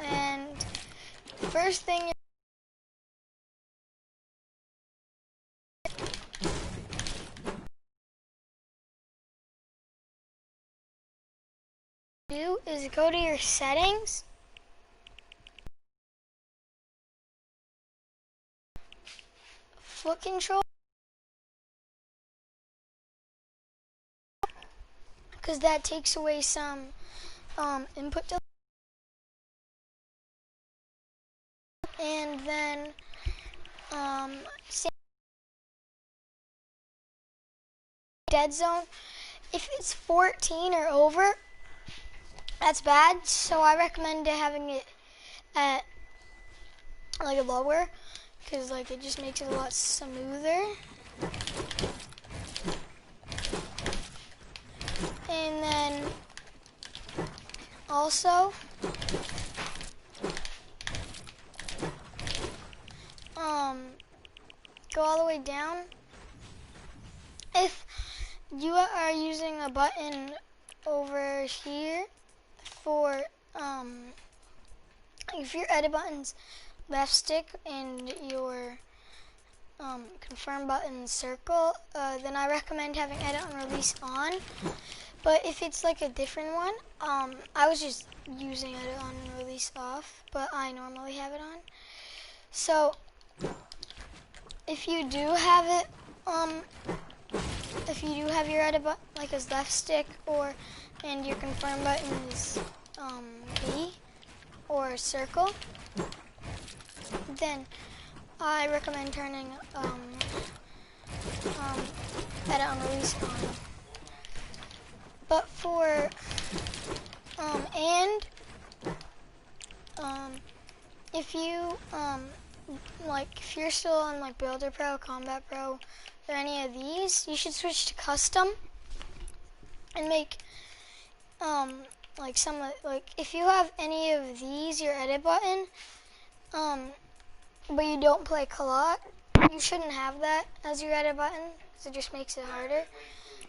and first thing you do is go to your settings, foot control, because that takes away some input delay. And then dead zone. If it's 14 or over, that's bad. So I recommend having it at like a lower, because like it just makes it a lot smoother. And then also go all the way down. If you are using a button over here for if your edit button's left stick and your confirm button circle, then I recommend having edit on release on. But if it's like a different one, I was just using edit on and release off, but I normally have it on. So if you do have it, if you do have your edit button like as left stick, and your confirm button is B or circle, then I recommend turning edit on release on. But for if you if you're still on like Builder Pro, Combat Pro, or any of these, you should switch to custom and make if you have any of these, your edit button, but you don't play claw, you shouldn't have that as your edit button because it just makes it harder.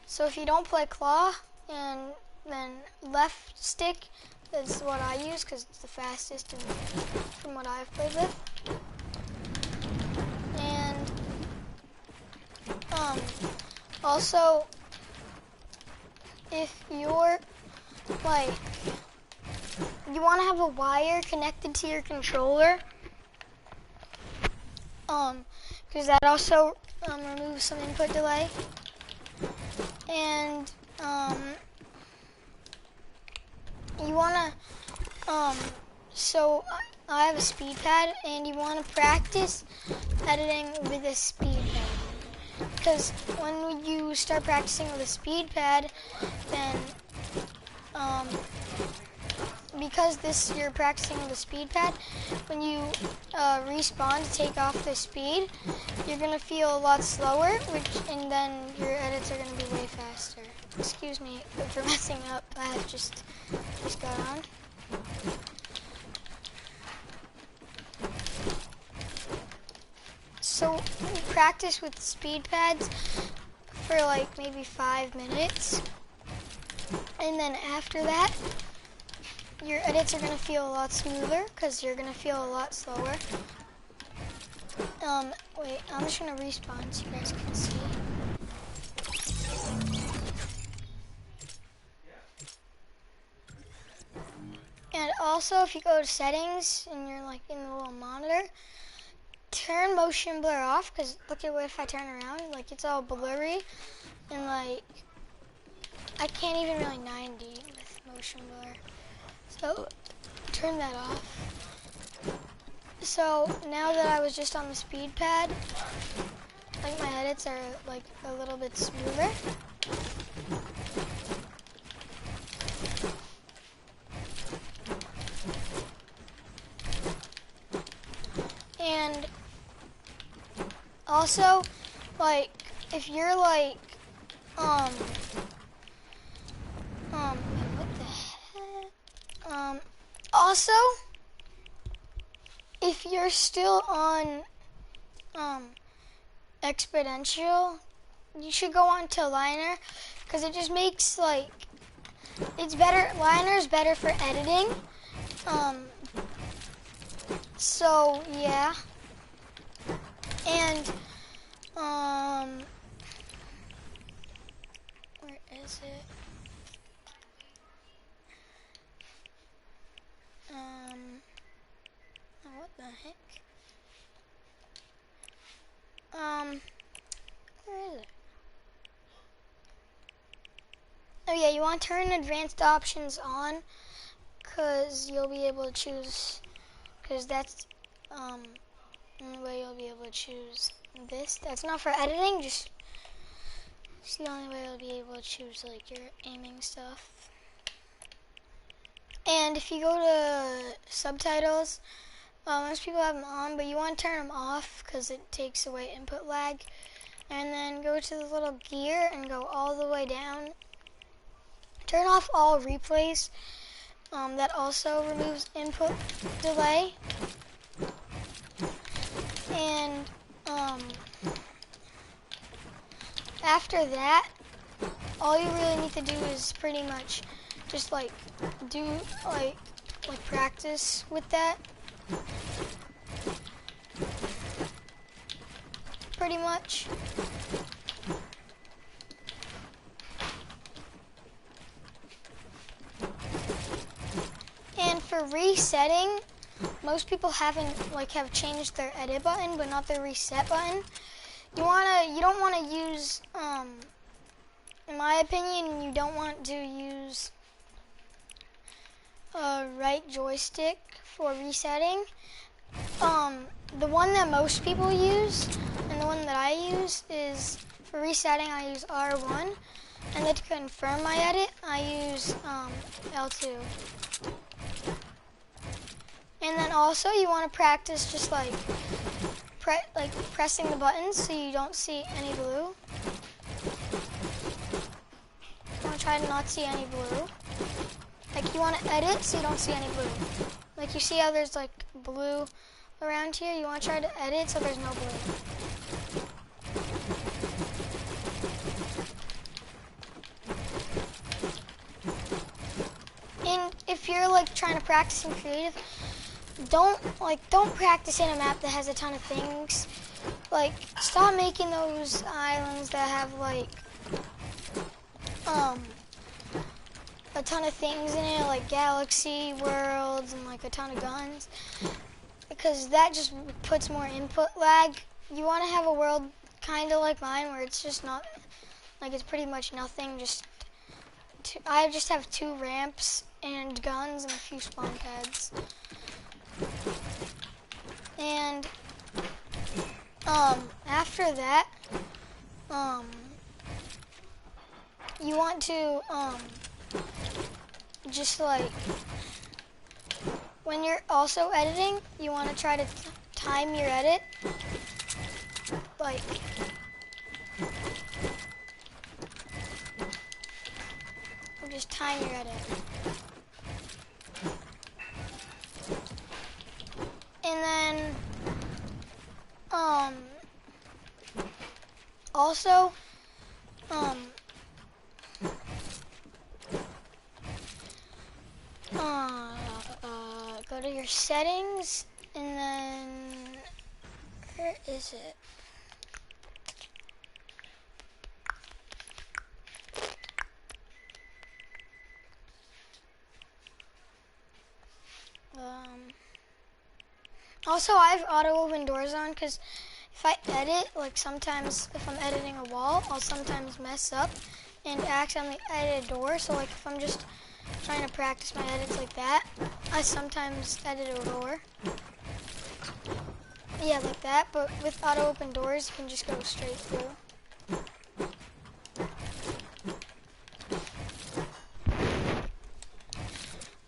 So if you don't play claw, and then left stick is what I use because it's the fastest from what I've played with. And also, if you're you want to have a wire connected to your controller, because that also removes some input delay. And you want to, so I have a speed pad, and you want to practice editing with a speed pad. Because when you start practicing with a speed pad, then because you're practicing with a speed pad, when you respawn to take off the speed, you're gonna feel a lot slower, and then your edits are gonna be way faster. Excuse me for messing up. I just got on. So we practice with speed pads for like maybe 5 minutes, and then after that, your edits are going to feel a lot smoother because you're going to feel a lot slower. Wait, I'm just going to respawn so you guys can see. And also, if you go to settings and you're like in the little monitor, turn motion blur off, because look at what if I turn around, like it's all blurry, and like I can't even really 90 with motion blur. So turn that off. So now that I was just on the speed pad, like my edits are like a little bit smoother. And also, like if you're like what the heck? Also, if you're still on exponential, you should go on to liner, because it just makes like it's better. Liner's better for editing. So yeah, and where is it? Oh, what the heck? Where is it? Oh yeah, you want to turn advanced options on, cause you'll be able to choose, cause that's the way you'll be able to choose this. That's not for editing, just it's the only way you'll be able to choose like your aiming stuff. And if you go to subtitles, most people have them on, but you want to turn them off because it takes away input lag. And then go to the little gear and go all the way down. Turn off all replays. That also removes input delay. And after that, all you really need to do is pretty much just like do like practice with that. Pretty much. And for resetting, most people have changed their edit button, but not their reset button. You don't want to use, in my opinion, you don't want to use a right joystick for resetting. The one that most people use, and the one that I use, is for resetting I use R1, and then to confirm my edit I use L2. And then also you want to practice just pressing the buttons so you don't see any blue. You want to try to not see any blue. Like you want to edit so you don't see any blue. Like you see how there's like blue around here, you want to try to edit so there's no blue. And if you're like trying to practice in creative, don't practice in a map that has a ton of things. Like stop making those islands that have like a ton of things in it, like galaxy worlds and like a ton of guns, because that just puts more input lag. You want to have a world kind of like mine where it's just not, like it's pretty much nothing, I just have 2 ramps and guns and a few spawn pads. And after that, you want to just like, when you're also editing, you want to try to time your edit. Like, just time your edit. And then, also, go to your settings, and then, where is it? Also, I have auto open doors on because if I edit, like sometimes if I'm editing a wall, I'll sometimes mess up and accidentally edit a door. So like if I'm just trying to practice my edits like that, I sometimes edit a door. Yeah, like that, but with auto open doors, you can just go straight through.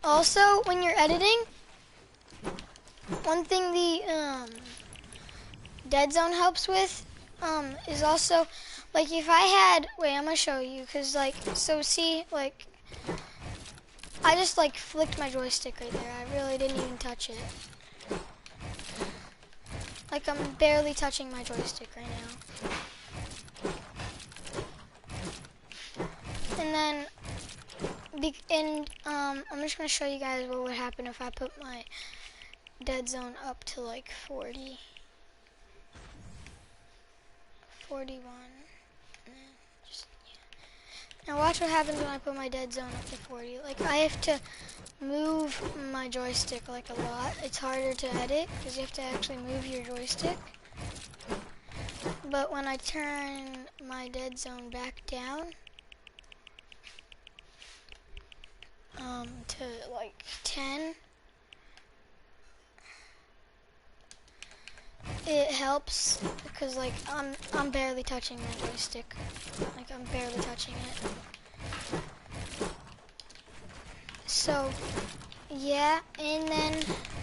Also, when you're editing, one thing the dead zone helps with is also, like if I had, wait, I'm gonna show you, because like, so see, like, I just like flicked my joystick right there. I really didn't even touch it. Like I'm barely touching my joystick right now. And then I'm just gonna show you guys what would happen if I put my dead zone up to like 40, 41. And then just, yeah. Now watch what happens when I put my dead zone up to 40. Like I have to move my joystick like a lot. It's harder to edit because you have to actually move your joystick. But when I turn my dead zone back down to like 10, it helps because like I'm barely touching my joystick. Like I'm barely touching it. So yeah, and then